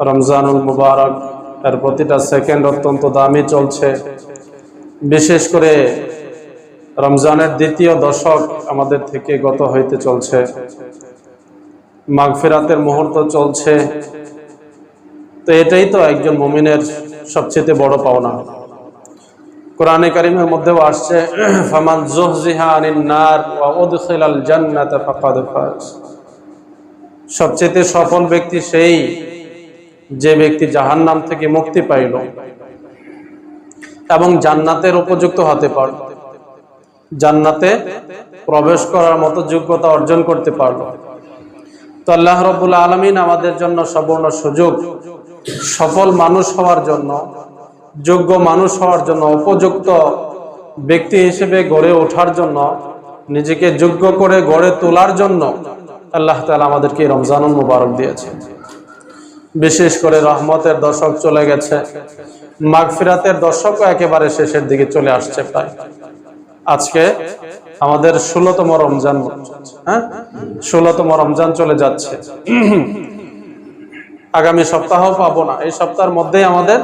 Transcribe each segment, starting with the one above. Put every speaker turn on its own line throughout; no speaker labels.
রমজানুল মুবারক এর প্রতিটা সেকেন্ড অত্যন্ত দামি চলছে। বিশেষ করে রমজানের দ্বিতীয় দশক আমাদের থেকে গত হইতে চলছে, মাগফিরাতের মুহূর্ত চলছে। তো এটাই তো একজন মুমিনের সবচেয়ে বড় পাওনা। কোরআনে কারীমের মধ্যেও আসছে, ফামান যুহজিহা আনিন নার ওয়া উদখিলাল জান্নাতা ফাকাদ ফাজ। সবচেয়ে সফল ব্যক্তি সেই যে ব্যক্তি জাহান্নাম থেকে মুক্তি পাইল এবং জান্নাতের উপযুক্ত হতে পারল, জান্নাতে প্রবেশ করার মতো যোগ্যতা অর্জন করতে পারল। তো আল্লাহ রাব্বুল আলামিন আমাদের জন্য সম্পূর্ণ সুযোগ, সফল মানুষ হওয়ার জন্য, যোগ্য মানুষ হওয়ার জন্য, উপযুক্ত ব্যক্তি হিসেবে গড়ে ওঠার জন্য, নিজেকে যোগ্য করে গড়ে তোলার জন্য আল্লাহ তাআলা আমাদেরকে রমজানুল মুবারক দিয়েছে। বিশেষ করে রহমতের দশক চলে গেছে, মাগফিরাতের দশকও একেবারে শেষের দিকে চলে আসছে। প্রায় আজকে আমাদের 16তম রমজান, 16তম রমজান চলে যাচ্ছে। আগামী সপ্তাহ পাবো না, এই সপ্তাহের মধ্যেই আমাদের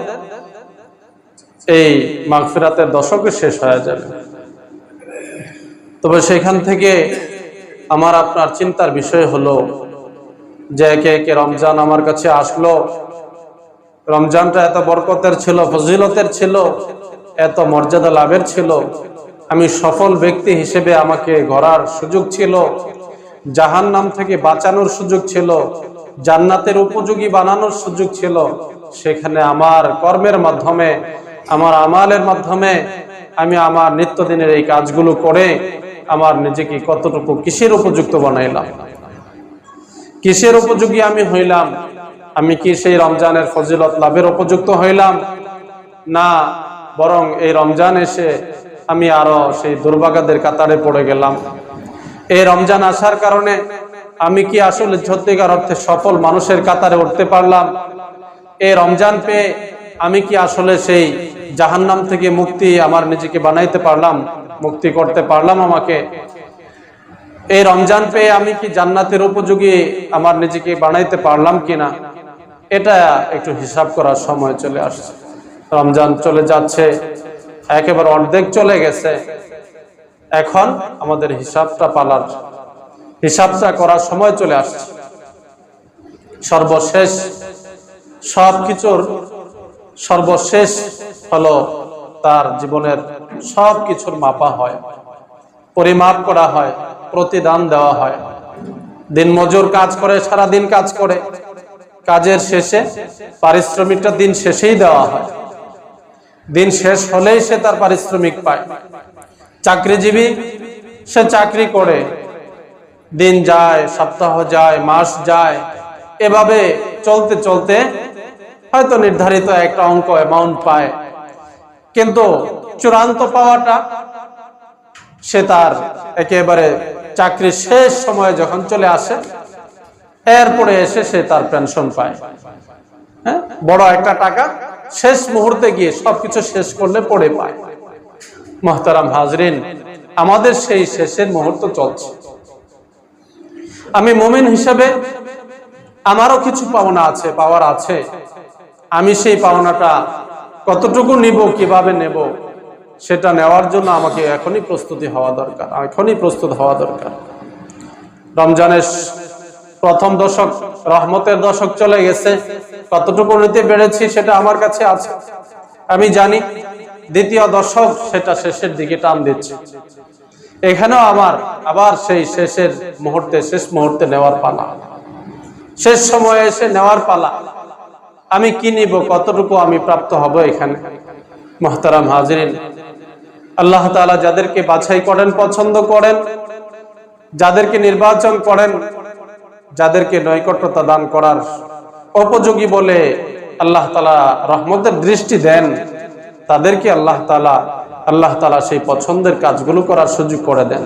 এই মাগফিরাতের দশকে শেষ হয়ে যাবে। তবে সেখান থেকে আমার আপনার চিন্তার বিষয় হলো যে একে একে রমজান আমার কাছে আসলো। রমজানটা এত বরকতের ছিল, ফজিলতের ছিল, এত মর্যাদা লাভের ছিল। আমি সফল ব্যক্তি হিসেবে আমাকে গড়ার সুযোগ ছিল, জাহান্নাম থেকে বাঁচানোর সুযোগ ছিল, জান্নাতের উপযোগী বানানোর সুযোগ ছিল। সেখানে আমার কর্মের মাধ্যমে, আমার আমালের মাধ্যমে আমি আমার নিত্যদিনের এই কাজগুলো করে আমার নিজেকে কতটুকু কিসের উপযুক্ত বানাইলাম, কিসের উপযোগী আমি হইলাম? আমি কি সেই রমজানের ফজিলত লাভের উপযুক্ত হইলাম, না বরং এই রমজান এসে আমি আরো সেই দুর্ভাগাদের কাতারে পড়ে গেলাম? এই রমজান আসার কারণে আমি কি আসলে সত্যিকার অর্থে সফল মানুষের কাতারে উঠতে পারলাম? এই রমজান পেয়ে আমি কি আসলে সেই জাহান্নাম থেকে মুক্তি আমার নিজেকে বানাইতে পারলাম, মুক্তি করতে পারলাম আমাকে? এই রমজান পেয়ে আমি কি জান্নাতের উপযোগী আমার নিজেকে বানাইতে পারলাম কিনা? এটা একটু হিসাব করার সময় চলে আসছে। রমজান চলে যাচ্ছে, একেবারে অর্ধেক চলে গেছে। এখন আমাদের হিসাবটা করার সময় চলে আসছে। সর্বশেষ সবকিছুর সর্বশেষ হলো তার জীবনের সবকিছুর মাপা হয়, পরিমাপ করা হয়, প্রতিদান দেওয়া হয়। দিনমজুর কাজ করে, সারাদিন কাজ করে, কাজের শেষে পারিশ্রমিকটা দিন শেষেই দেওয়া হয়। দিন শেষ হলেই সে তার পারিশ্রমিক পায়। চাকরিজীবী, সে চাকরি করে, দিন যায়, সপ্তাহ যায়, মাস যায়, এভাবে চলতে চলতে হয়তো নির্ধারিত একটা অঙ্ক অ্যামাউন্ট পায়, কিন্তু চূড়ান্ত পাওয়াটা সে তার একেবারে চাকরির শেষ সময়ে যখন চলে আসে, এরপরে এসে সে তার পেনশন পায়। হ্যাঁ, বড় একটা টাকা শেষ মুহূর্তে গিয়ে সবকিছু শেষ করলে পড়ে পায়। মুহতারাম হাজরিন, আমাদের সেই শেষের মুহূর্ত চলছে। আমি মুমিন হিসেবে আমারও কিছু পাওনা আছে, পাওয়ার আছে। আমি সেই পাওনাটা কতটুকু নিব, কিভাবে নেব, সেটা নেওয়ার জন্য আমাকে এখনই প্রস্তুত হওয়া দরকার। রমজানের প্রথম দশক, রহমতের দশক চলে গেছে। কতটুকু নিতে পেরেছি সেটা আমার কাছে আছে, আমি জানি। দ্বিতীয় দশক সেটা শেষের দিকে টান দিচ্ছে। এখানেও আমার আবার সেই শেষ মুহূর্তে নেওয়ার পালা, শেষ সময়ে এসে নেওয়ার পালা। আমি কি নিব, কতটুকু আমি প্রাপ্ত হব এখানে? মুহতারাম হাজিরিন, আল্লাহ তাআলা যাদেরকে বাছাই করেন, পছন্দ করেন, যাদেরকে নির্বাচন করেন, যাদেরকে নৈকট্যতা দান করার উপযোগী বলে আল্লাহ তাআলা রহমতের দৃষ্টি দেন, তাদেরকে আল্লাহ তাআলা সেই পছন্দের কাজগুলো করার সুযোগ করে দেন,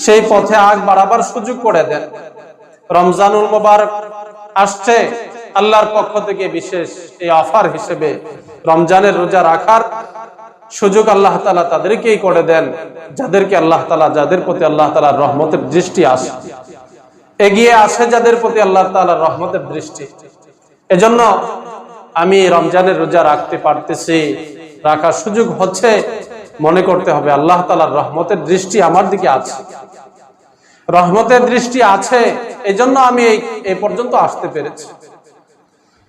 সেই পথে আগ বাড়াবার সুযোগ করে দেন। রমজানুল মুবারক আসছে, আল্লাহর পক্ষ থেকে বিশেষ এই অফার হিসেবে রমজানের রোজা রাখার সুযোগ আল্লাহ তাআলা তাদেরকেই করে দেন, যাদের প্রতি আল্লাহ তাআলার রহমতের দৃষ্টি আসে, এগিয়ে আসে যাদের প্রতি আল্লাহ তাআলার রহমতের দৃষ্টি। এজন্য আমি রমজানের রোজা রাখতে পারতেছি, রাখার সুযোগ হচ্ছে, মনে করতে হবে আল্লাহ তাআলার রহমতের দৃষ্টি আমার দিকে আছে, রহমতের দৃষ্টি আছে, এজন্য আমি এই পর্যন্ত আসতে পেরেছি।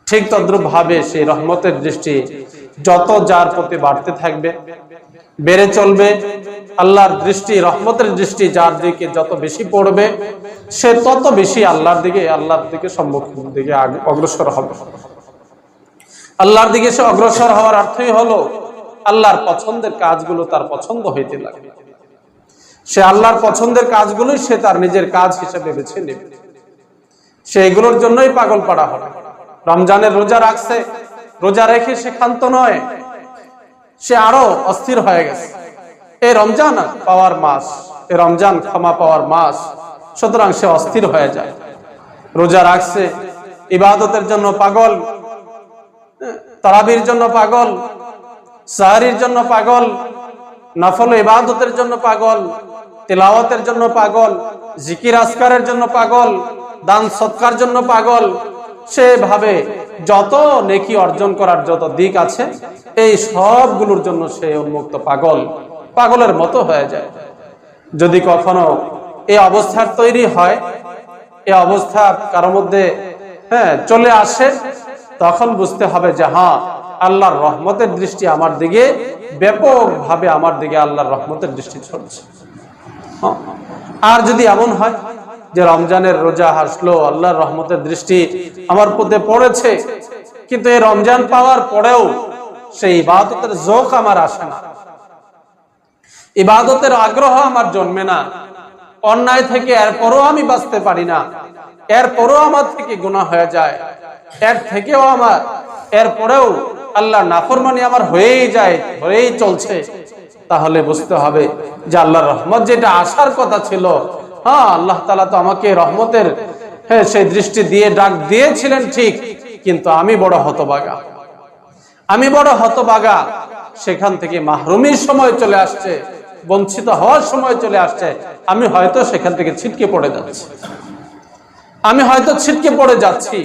ঠিক তদ্রুপ ভাবে সেই রহমতের দৃষ্টি যত যার প্রতি বাড়তে থাকবে, বেড়ে চলবে, আল্লাহর দৃষ্টি, রহমতের দৃষ্টি যার দিকে যত বেশি পড়বে, সে তত বেশি আল্লাহর দিকে সম্মুখীন দিকে অগ্রসর হবে। আল্লাহর দিকে সে অগ্রসর হওয়ার অর্থই হলো আল্লাহর পছন্দের কাজগুলো তার পছন্দ হইতে লাগবে। সে আল্লাহর পছন্দের কাজগুলোই সে তার নিজের কাজ হিসেবে বেছে নেবে, সে এগুলোর জন্যই পাগল পাড়া হবে। রমজানের রোজা রাখছে, রোজা রেখে সে ক্ষান্ত নয়, সে আরো অস্থির হয়ে গেছে। এই রমজান পাওয়ার মাস, এই রমজান ক্ষমা পাওয়ার মাস, সুতরাং সে অস্থির হয়ে যায়। রোজা রাখছে, ইবাদতের জন্য পাগল, তারাবির জন্য পাগল, সাহরির জন্য পাগল, নফল ইবাদতের জন্য পাগল, তিলাওয়াতের জন্য পাগল, জিকির আজকারের জন্য পাগল, দান সৎকার জন্য পাগল। সে ভাবে যত নেকি অর্জন করার যত দিক আছে এই সবগুলোর জন্য সে উন্মুক্ত, পাগল, পাগলের মতো হয়ে যায়। যদি কখনো এই অবস্থার তৈরি হয়, এই অবস্থা কারোর মধ্যে চলে আসে, তখন বুঝতে হবে যে হ্যাঁ, আল্লাহর রহমতের দৃষ্টি আমার দিকে, ব্যাপকভাবে আমার দিকে আল্লাহর রহমতের দৃষ্টি চলছে। আর যদি এমন হয় যে রমজানের রোজা আসলো, আল্লাহর রহমতের দৃষ্টি আমার প্রতি পড়েছে, কিন্তু এই রমজান পাওয়ার পরেও সেই ইবাদতের যোগ আমার আসে না, ইবাদতের আগ্রহ আমার জন্মে না, অন্যায় থেকে এরপরও আমি বাঁচতে পারি না, এরপরও আমার থেকে গুনাহ হয়ে যায়, এরপরেও আল্লাহর নাফরমানি আমার হয়েই চলছে, তাহলে বুঝতে হবে যে আল্লাহর রহমত যেটা আসার কথা ছিল, হ্যাঁ আল্লাহ তাআলা তো আমাকে রহমতের সেই দৃষ্টি দিয়ে ডাক দিয়েছিলেন ঠিক, কিন্তু আমি বড় হতভাগা, সেখান থেকে মাহরুমির সময় চলে আসছে, বঞ্চিত হওয়ার সময় চলে আসছে, আমি হয়তো সেখান থেকে ছিটকে পড়ে যাচ্ছি।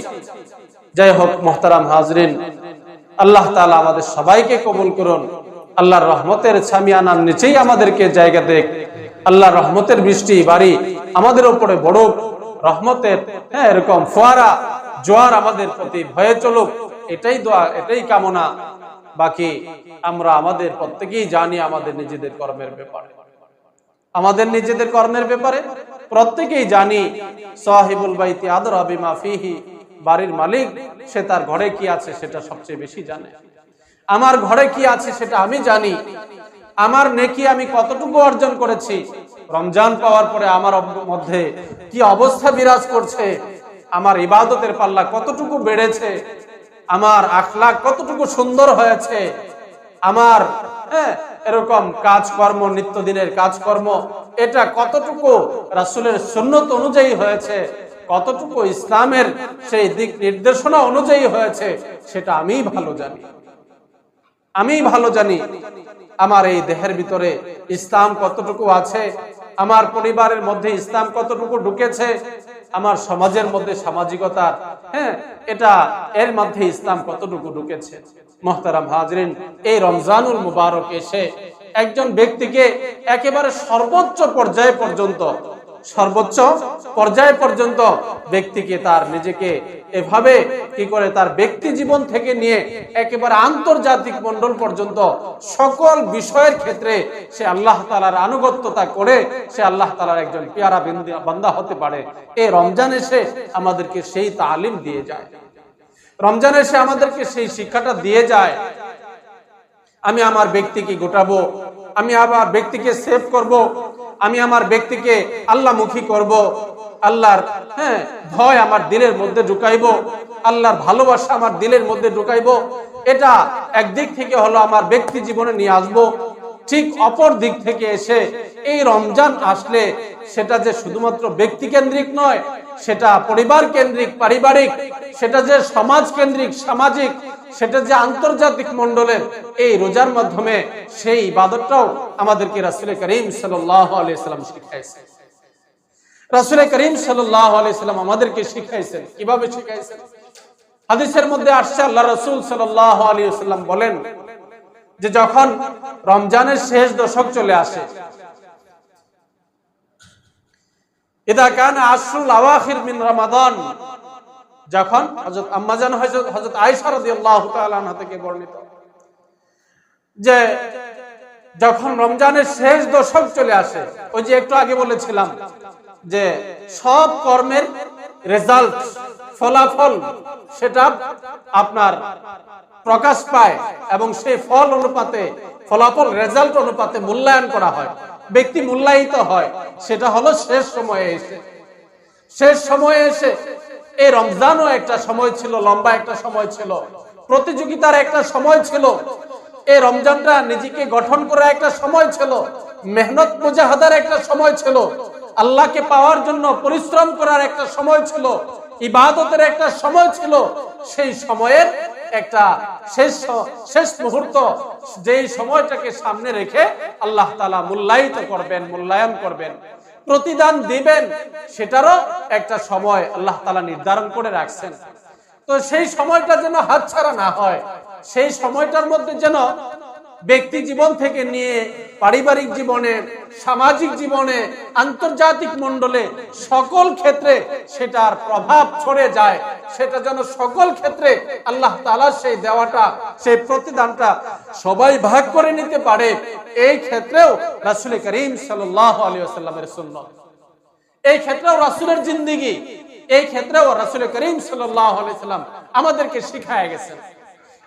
যাই হোক মুহতারাম হাজরিন, আল্লাহ তাআলা আমাদের সবাইকে কবুল করুন, আল্লাহর রহমতের ছামিয়ানার নিচেই আমাদেরকে জায়গা দেখ, আল্লাহর রহমতের বৃষ্টি বাড়ি আমাদের উপরে বড় রহমতের এরকম ফোয়ারা জোয়ার আমাদের প্রতি ভয়ে চলুক, এটাই দোয়া, এটাই কামনা। বাকি আমরা আমাদের প্রত্যেকেই জানি আমাদের নিজেদের কর্মের ব্যাপারে প্রত্যেকেই জানি। সাহিবুল বাইতি আদরা বিমা ফিহি, বাড়ির মালিক সে তার ঘরে কি আছে সেটা সবচেয়ে বেশি জানে। আমার ঘরে কি আছে সেটা আমি জানি, আমার নেকি আমি কতটুকু অর্জন করেছি, রমজান পাওয়ার পরে আমার মধ্যে কি অবস্থা বিরাজ করছে, আমার ইবাদতের পাল্লা কতটুকু বেড়েছে, আমার আখলাক কতটুকু সুন্দর হয়েছে, আমার এরকম কাজকর্ম, নিত্যদিনের কাজকর্ম এটা কতটুকু রাসূলের সুন্নত অনুযায়ী হয়েছে, কতটুকু ইসলামের সেই দিক নির্দেশনা অনুযায়ী হয়েছে, সেটা আমিই ভালো জানি। আমার এই দেহের ভিতরে ইসলাম কতটুকু আছে, আমার পরিবারের মধ্যে ইসলাম কতটুকু ঢুকেছে, আমার সমাজের মধ্যে সামাজিকতার এটা এর মধ্যে ইসলাম কতটুকু ঢুকেছে। মুহতারাম হাজরিন, এই রমজানুল মুবারক এসে একজন ব্যক্তিকে একেবারে সর্বোচ্চ পর্যায় পর্যন্ত ব্যক্তিকে তার নিজেকে এভাবে কি করে তার ব্যক্তি জীবন থেকে নিয়ে একেবারে আন্তর্জাতিক মণ্ডল পর্যন্ত সকল বিষয়ের ক্ষেত্রে সে আল্লাহ তাআলার আনুগত্যতা করে সে আল্লাহ তাআলার একজন পেয়ারা বান্দা হতে পারে। এই রমজান এসে আমাদেরকে সেই তালিম দিয়ে যায়, রমজান এসে আমাদেরকে সেই শিক্ষাটা দিয়ে যায়। আমি আমার ব্যক্তিকে গোটাবো, আমি আমার ব্যক্তিকে সেভ করব, আমি আমার ব্যক্তিকে আল্লাহমুখী করব, আল্লাহর ভয় আমার দিলের মধ্যে ঢুকাইবো, আল্লাহর ভালোবাসা আমার দিলের মধ্যে ঢুকাইবো। এটা একদিক থেকে হলো আমার ব্যক্তি জীবনে নিয়ে আসবো। ঠিক অপর দিক থেকে এসে এই রমজান আসলে সেটা যে শুধুমাত্র ব্যক্তি কেন্দ্রিক নয়, সেটা পরিবার কেন্দ্রিক, পারিবারিক, সেটা যে সমাজ কেন্দ্রিক, সামাজিক, সেটা যে আন্তর্জাতিক মণ্ডলের এই রোজার মাধ্যমে সেই ইবাদতটাও আমাদেরকে রাসূল করিম সাল্লাল্লাহু আলাইহি সাল্লাম শিখাইছেন। রাসূল করিম সাল্লাল্লাহু আলাইহি সাল্লাম আমাদেরকে শিখাইছেন, কিভাবে শিখাইছেন? হাদিসের মধ্যে আসছে আল্লাহ রাসূল সাল্লাল্লাহু আলাইহি ওয়াসাল্লাম বলেন যে যখন রমজানের শেষ দশক চলে আসে, ইদা কানা আশরুল আওয়াখির মিন রমাদান, যখন হযরত আম্মাজান হযরত আয়েশা রাদিয়াল্লাহু তাআলা আনহা থেকে বর্ণিত যে যখন রমজানের শেষ দশক চলে আসে, ওই যে একটু আগে বলেছিলাম যে সব কর্মের রেজাল্ট, ফলাফল সেটা আপনার প্রকাশ পায় এবং সেই ফল অনুপাতে, ফলাফল রেজাল্ট অনুপাতে মূল্যায়ন করা হয়, ব্যক্তি মূল্যায়িত হয়। সেটা হলো শেষ সময়ে এসে। শেষ সময়ে এসে এই রমজানও একটা সময় ছিল, লম্বা একটা সময় ছিল, প্রতিযোগিতার একটা সময় ছিল। এই রমজানটা নিজেকে গঠন করার একটা সময় ছিল, মেহনত মুজাহাদার একটা সময় ছিল, আল্লাহকে পাওয়ার জন্য পরিশ্রম করার একটা সময় ছিল, ইবাদতের একটা সময় ছিল। সেই সময়ের একটা শেষ মুহূর্ত, যেই সময়টাকে সামনে রেখে আল্লাহ তাআলা মূল্যায়ন করবেন, প্রতিদান দিবেন, সেটারও একটা সময় আল্লাহ তাআলা নির্ধারণ করে রাখছেন। তো সেই সময়টা যেন হাতছাড়া না হয়, সেই সময়টার মধ্যে যেন ব্যক্তি জীবন থেকে নিয়ে পারিবারিক জীবনে, সামাজিক জীবনে, আন্তর্জাতিক মণ্ডলে সকল ক্ষেত্রে সেটার প্রভাব ছড়ে যায়, সেটা যেন সকল ক্ষেত্রে আল্লাহ তাআলা সেই দেওয়াটা, সেই প্রতিদানটা সবাই ভাগ করে নিতে পারে। এই ক্ষেত্রেও রাসূল করিম সাল্লাল্লাহু আলাইহি ওয়াসাল্লামের সুন্নাত, এই ক্ষেত্রেও রাসূলের জিন্দেগি, এই ক্ষেত্রেও রাসূল করিম সাল্লাল্লাহু আলাইহি ওয়াসাল্লাম আমাদেরকে শিখায় গেছেন,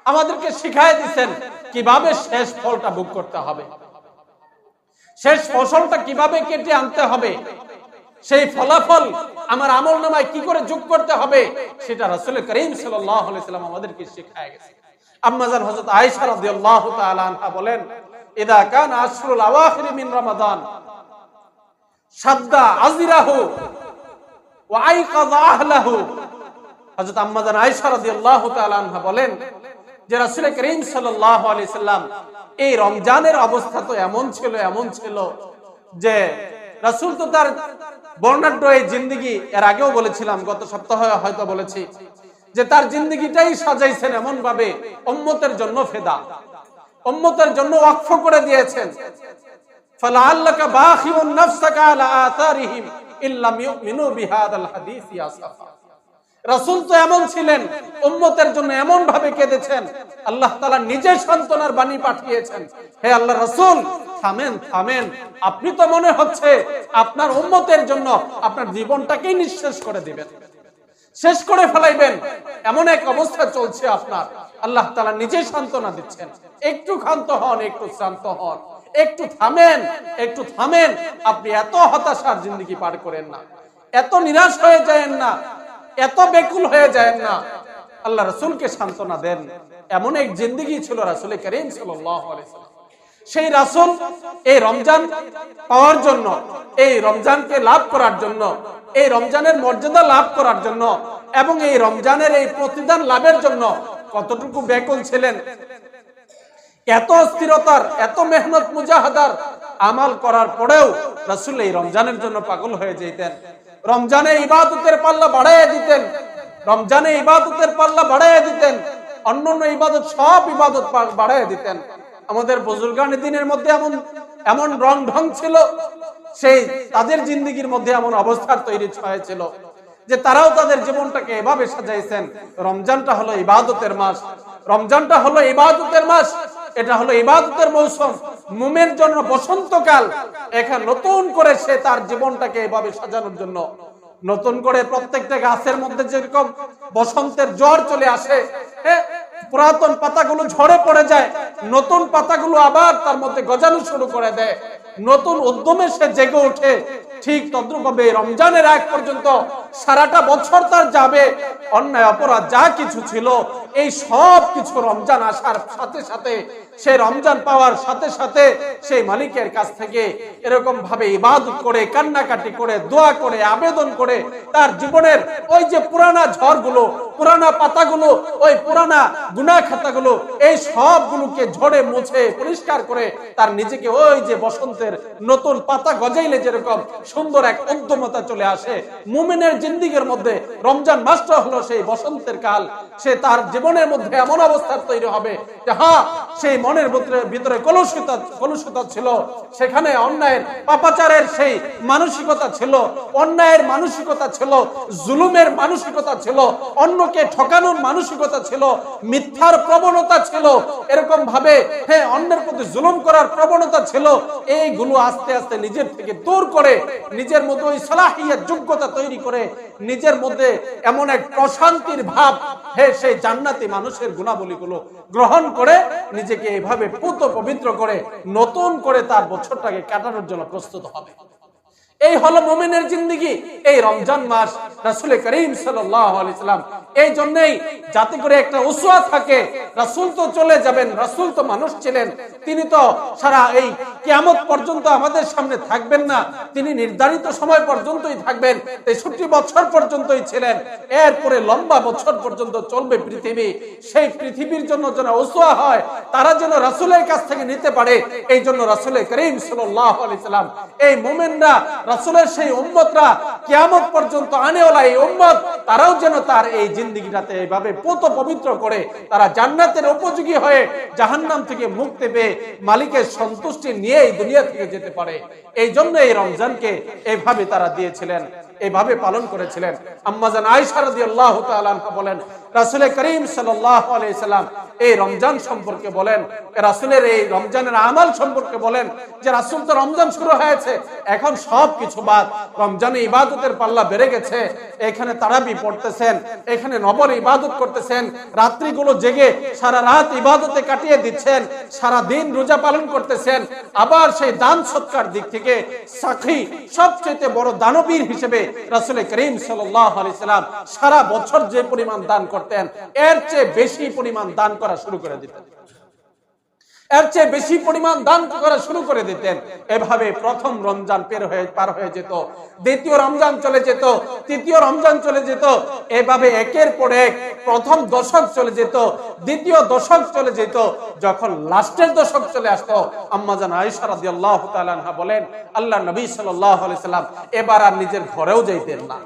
আমাদেরকে শিখায় দিচ্ছেন কিভাবে শেষ ফলটা ভোগ করতে হবে, শেষ ফসলটা কিভাবে কেটে আনতে হবে, সেই ফলাফল আমার আমলনামায় কি করে যোগ করতে হবে, সেটা রাসূল করিম সাল্লাল্লাহু আলাইহি ওয়াসাল্লাম আমাদেরকে শিখায় গেছেন। আম্মাজান হযরত আয়েশা রাদিয়াল্লাহু তাআলা আনহা বলেন, ইদা কানা আশরুল আওয়াখির মিন রমাদান শাদ্দা আযরাহু ওয়া আইকাযা আহলাহু। হযরত আম্মাজান আয়েশা রাদিয়াল্লাহু তাআলা আনহা বলেন যে রাসূল করিম সাল্লাল্লাহু আলাইহি সাল্লাম এই রমজানের অবস্থা তো এমন ছিল যে রাসূল তো তার বর্ণাঢ্য এই জিন্দেগি, এর আগেও বলেছিলাম, গত সপ্তাহে হয়তো বলেছি, যে তার জিন্দেগিটাই সাজাইছেন এমন ভাবে উম্মতের জন্য ফেদা, উম্মতের জন্য ওয়াকফ করে দিয়েছেন। ফালাআল্লাকা বাখিউন নাফসাকা আলা আথারিহিম ইল্লাম ইউমিনু বিহাদাল হাদিস ইয়া সাফা। রাসূল তো এমন ছিলেন, উম্মতের জন্য এমন ভাবে কেঁদেছেন, আল্লাহ তাআলা নিজে সান্ত্বনার বাণী পাঠিয়েছেন, হে আল্লাহ রাসূল থামেন, আপনি তো মনে হচ্ছে আপনার উম্মতের জন্য আপনার জীবনটাকেই নিঃশেষ করে দিবেন, শেষ করে ফেলাইবেন, এমন এক অবস্থা চলছে আপনার। আল্লাহ তাআলা নিজে সান্ত্বনা দিচ্ছেন, একটু ক্ষান্ত হন, একটু শান্ত হন, একটু থামেন, আপনি এত হতাশার জিন্দেগি পার করেন না, এত নিরাশ হয়ে যায়েন না, এত বেকুল হয়ে যায় না। আল্লাহ রাসূলকে সান্ত্বনা দেন। এমন এক জিন্দেগি ছিল রাসূল করিম সাল্লাল্লাহু আলাইহি ওয়াসাল্লাম। সেই রাসূল এই রমজান পাওয়ার জন্য, এই রমজানকে লাভ করার জন্য, এই রমজানের মর্যাদা লাভ করার জন্য এবং এই রমজানের এই প্রতিদান লাভের জন্য কতটুকু ব্যাকুল ছিলেন। এত স্থিরতার, এত মেহনত মুজাহাদার আমাল করার পরেও রাসূল এই রমজানের জন্য পাগল হয়ে যেতেন। রমজানে ইবাদতের পাল্লা বাড়াইয়া দিতেন, অন্যান্য ইবাদত, সব ইবাদত বাড়াইয়া দিতেন। আমাদের বুজুর্গানে দিনের মধ্যে এমন রং ঢং ছিল, সেই তাদের জিন্দেগির মধ্যে এমন অবস্থার তৈরি হয়েছিল যে তারাও তাদের জীবনটাকে এভাবে সাজাইছেন। রমজানটা হলো ইবাদতের মাস, রমজানটা হলো ইবাদতের মাস, এটা হলো ইবাদতের মৌসুম, মুমিনের জন্য বসন্তকাল। এখানে নতুন করে সে তার জীবনটাকে এভাবে সাজানোর জন্য, নতুন করে প্রত্যেকটা গাছের মধ্যে যেরকম বসন্তের জ্বর চলে আসে, পুরাতন পাতাগুলো ঝরে পড়ে যায়, নতুন পাতাগুলো আবার তার মধ্যে গজানো শুরু করে দেয়, নতুন উদ্যমে সে জেগে ওঠে। ঠিক তদ্রুপভাবে রমজানের আগ পর্যন্ত সারাটা বছর তার যাবে, অন্যায় অপরাধ যা কিছু ছিল এই সব কিছু রমজান আসার সাথে সাথে, সেই রমজান পাওয়ার সাথে সাথে সেই মালিকের কাছ থেকে এরকম ভাবে ইবাদত করে, কান্নাকাটি করে, দোয়া করে, আবেদন করে তার জীবনের ওই যে পুরানা ঝড়গুলো, পুরানা পাতাগুলো, ওই পুরানা গুনাহ খাতাগুলো, এই সবগুলোকে ঝড়ে মুছে পরিষ্কার করে তার নিজেকে ওই যে বসন্তের নতুন পাতা গজাইলে যেরকম সুন্দর এক উদ্যমতা চলে আসে মুমিনের জিন্দেগির মধ্যে। রমজান মাসটা হলো সেই বসন্তের কাল। সে তার জীবনের মধ্যে এমন অবস্থা তৈরি হবে যে হ্যাঁ, সেই মনের ভিতরে কলুষতা ছিল, সেখানে অন্যায়ের পাপাচারের সেই মানসিকতা ছিল, অন্যায়ের মানসিকতা ছিল, জুলুমের মানসিকতা ছিল, অন্যকে ঠকানোর মানসিকতা ছিল, মিথ্যার প্রবণতা ছিল, এরকম ভাবে হ্যাঁ অন্যের প্রতি জুলুম করার প্রবণতা ছিল। এইগুলো আস্তে আস্তে নিজের থেকে দূর করে নিজের মধ্যে ওই সালাহিয়াত যোগ্যতা তৈরি করে নিজের মধ্যে এমন এক প্রশান্তির ভাব, হ্যাঁ সেই জান্নাতি মানুষের গুণাবলীগুলো গ্রহণ করে নিজেকে এভাবে পুত পবিত্র করে নতুন করে তার বছরটাকে কাটানোর জন্য প্রস্তুত হবে। এই হলো মুমিনের জিন্দেগি। এই রমজান মাস রাসূল করিম সাল্লাল্লাহু আলাইহি সাল্লাম এই জন্যই যাতে করে একটা উসওয়া থাকে। রাসূল তো চলে যাবেন, রাসূল তো মানুষ ছিলেন, তিনি তো সারা এই কিয়ামত পর্যন্ত আমাদের সামনে থাকবেন না, তিনি নির্ধারিত সময় পর্যন্তই থাকবেন, 63 বছর পর্যন্তই ছিলেন। এরপরে লম্বা বছর পর্যন্ত চলবে পৃথিবী। সেই পৃথিবীর জন্য যেন উসওয়া হয়, তারা যেন রাসূলের কাছ থেকে নিতে পারে, এই জন্য রাসূল করিম সাল্লাল্লাহু আলাইহি সাল্লাম এই মুমিনরা রাসূলের সেই উম্মতরা কিয়ামত পর্যন্ত আনেওয়ালা এই উম্মত, তারাও যেন তার এই জিন্দেগিটাতে এইভাবে পুত পবিত্র করে তারা জান্নাতের উপযোগী হয়ে জাহান্নাম থেকে মুক্তি পেয়ে মালিকের সন্তুষ্টি নিয়ে এই দুনিয়া থেকে যেতে পারে। এই জন্য এই রমজানকে এইভাবে তারা দিয়েছিলেন, এইভাবে পালন করেছিলেন। আম্মা জান আয়েশা রাদিয়াল্লাহু তাআলা আনহা বলেন, রাসূল করিম সাল্লাল্লাহু আলাইহি সাল্লাম এই রমজান সম্পর্কে বলেন, রাসূলের এই রমজানের আমল সম্পর্কে বলেন যে রাসূল তো রমজান শুরু হয়েছে, এখন সবকিছু বাদ, রমজানে ইবাদতের পাল্লা বেড়ে গেছে, এখানে তারাবি পড়তেছেন, এখানে নফল ইবাদত করতেছেন, রাত্রিগুলো জেগে সারা রাত ইবাদতে কাটিয়ে দিচ্ছেন, সারা দিন রোজা পালন করতেছেন, আবার সেই দান সৎকার দিক থেকে সাখী সবচেয়ে বড় দানবীর হিসেবে রাসূল করিম সাল্লাল্লাহু আলাইহি সাল্লাম সারা বছর যে পরিমাণ দান করতেন এর চেয়ে বেশি পরিমাণ দান করা শুরু করে দিতেন, এর চেয়ে বেশি পরিমাণ দান করা শুরু করে দিতেন। এভাবে প্রথম রমজান পার হয়ে যেত, দ্বিতীয় রমজান চলে যেত, তৃতীয় রমজান চলে যেত, এভাবে একের পর এক প্রথম দশক চলে যেত, দ্বিতীয় দশক চলে যেত। যখন লাস্টের দশক চলে আসতো, আম্মা জান আয়েশা রাদিয়াল্লাহু তাআলা আনহা বলেন, আল্লাহর নবী সাল্লাল্লাহু আলাইহি সাল্লাম এবার আর নিজের ঘরেও যাইতেন না।